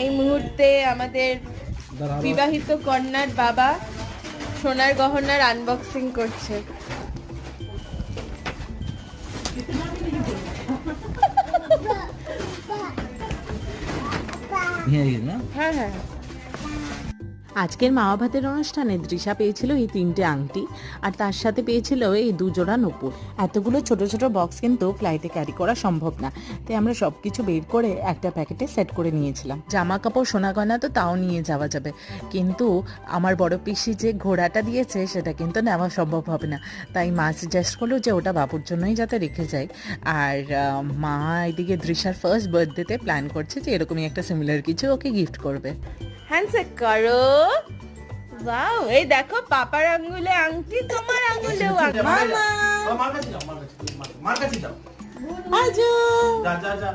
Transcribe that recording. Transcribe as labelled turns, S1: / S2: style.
S1: এই মুহূর্তে আমাদের বিবাহিত কন্যার বাবা সোনার গহনার আনবক্সিং করছে। হ্যাঁ হ্যাঁ।
S2: আজকের মা ভাতের অনুষ্ঠানে দৃশা পেয়েছিল এই 3টে আংটি, আর তার সাথে পেয়েছিল এই 2 জোড়া নূপুর। এতগুলো ছোট ছোট বক্স কিন্তু ফ্লাইটে ক্যারি করা সম্ভব না, তাই আমরা সবকিছু বের করে একটা প্যাকেটে সেট করে নিয়েছিলাম। জামা কাপড় সোনা গয়না তো তাও নিয়ে যাওয়া যাবে, কিন্তু আমার বড় পিসি যে ঘোড়াটা দিয়েছে সেটা কিন্তু নেওয়া সম্ভব হবে না, তাই মা সাজেস্ট করলো যে ওটা বাবুর জন্যই যাতে রেখে যায়। আর মা এদিকে দৃশার ফার্স্ট বার্থডেতে প্ল্যান করছে যে এরকমই একটা সিমিলার কিছু ওকে গিফট করবে।
S1: হ্যান্ডশেক করো। ওয়াও, এই দেখো পাপার আঙ্গুলে আংটি, তোমার আঙ্গুলেও আংটি। মামা
S3: মার কাছে যাও, মার কাছে যাও।
S2: আজো
S3: যা যা যা।